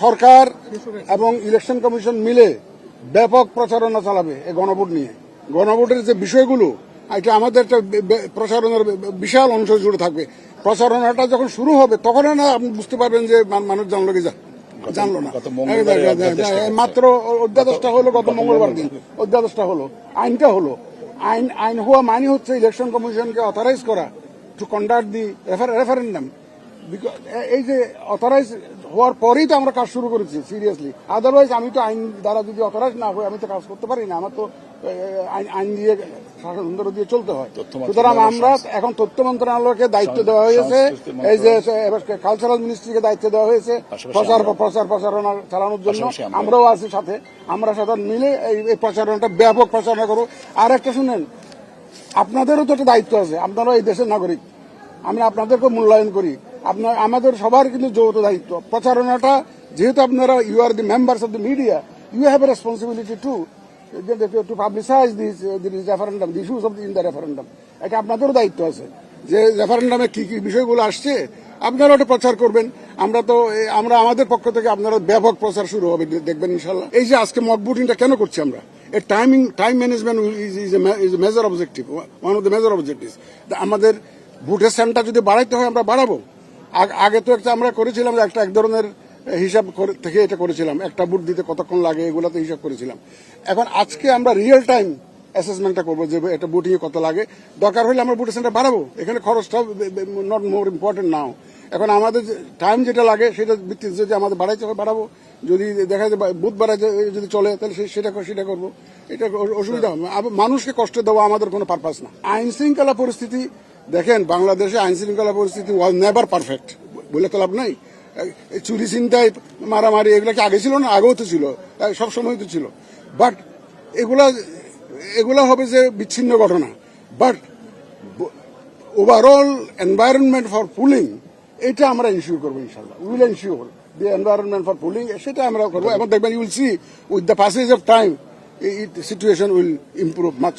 সরকার এবং election commission মিলে ব্যাপক প্রচারণা চালাবে এই গণভোট নিয়ে। গণভোটের যে বিষয়গুলো এটা আমাদের একটা প্রচারণার বিশাল অংশ জুড়ে থাকবে। প্রচারণাটা যখন শুরু হবে তখন না আপনি বুঝতে পারবেন যে মানুষ জানলো কি জানলো না। মাত্র অধ্যাদেশটা হলো গত মঙ্গলবার দিন, অধ্যাদেশটা হলো, আইনটা হলো। আইন হওয়া মানে হচ্ছে ইলেকশন কমিশনকে অথরাইজ করা টু কন্ডাক্ট দি রেফারেন্ডাম। এই যে অথরাইজ হওয়ার পরেই তো আমরা কাজ শুরু করেছি সিরিয়াসলি। আদারওয়াইজ আমি তো আইন দ্বারা যদি অথরাইজ না হই আমি তো কাজ করতে পারি না। আমার তো আইন দিয়ে শাসনতন্ত্র দিয়ে চলতে হয়। সুতরাং আমরা এখন তথ্য মন্ত্রণালয়কে দায়িত্ব দেওয়া হয়েছে, এই যে কালচারাল মিনিস্ট্রিকে দায়িত্ব দেওয়া হয়েছে প্রচারণা চালানোর জন্য। আমরাও আছি সাথে, আমরা সাথে মিলে এই প্রচারণাটা ব্যাপক প্রচারণা করবো। আর একটা শুনেন, আপনাদেরও তো একটা দায়িত্ব আছে, আপনারাও এই দেশের নাগরিক, আমি আপনাদেরকে মূল্যায়ন করি। আমাদের সবার কিন্তু যৌথ দায়িত্ব প্রচারণাটা, যেহেতু আপনারা you are the members of the media, you have a responsibility to publicise this referendum, the issues of in the referendum. এটা আপনাদেরও দায়িত্ব আছে যে রেফারেন্ডামে কি কি বিষয়গুলো আসছে আপনারা ওটা প্রচার করবেন। আমরা আমাদের পক্ষ থেকে আপনারা ব্যাপক প্রচার শুরু হবে দেখবেন ইনশাল্লাহ। এই যে আজকে মক ভোটিংটা কেন করছি আমরা, এর time management is a major objective, one of the major objective. আমাদের ভোটের সেন্টার যদি বাড়াইতে হয় আমরা বাড়াবো। আগে তো একটা আমরা করেছিলাম এক ধরনের হিসাব থেকে এটা করেছিলাম, একটা ভোট দিতে কতক্ষণ লাগে এগুলোতে হিসাব করেছিলাম। এখন আজকে আমরা রিয়েল টাইম অ্যাসেসমেন্টটা করবো যে একটা ভোটিং এ কত লাগে। দরকার হলে আমরা ভোটের সেন্টার বাড়াবো, এখানে খরচটা নট মোর ইম্পর্টেন্ট নাও। এখন আমাদের টাইম যেটা লাগে সেটা ভিত্তিতে যদি আমাদের বাড়াইতে হয় বাড়াবো, যদি দেখা যায় বুথ বাড়াইতে যদি চলে তাহলে সেটা করবো। এটা অসুবিধা হবে, মানুষকে কষ্ট দেওয়া আমাদের কোনো পারপাস না। আইন শৃঙ্খলা পরিস্থিতি দেখেন, বাংলাদেশে আইন শৃঙ্খলা পরিস্থিতি ওয়াজ নেভার পারফেক্ট বলে তো লাভ নাই। চুরি ছিনতাই মারামারি এগুলা কি আগে ছিল না? আগেও তো ছিল, সবসময় তো ছিল। বাট এগুলা হবে যে বিচ্ছিন্ন ঘটনা। But overall environment for polling এটা আমরা ইনশিওর করবো ইনশাল্লাহ। Will ensure the environment for polling, সেটা আমরা করবো। এবং দেখবেন you will see with the passage of time situation will improve much.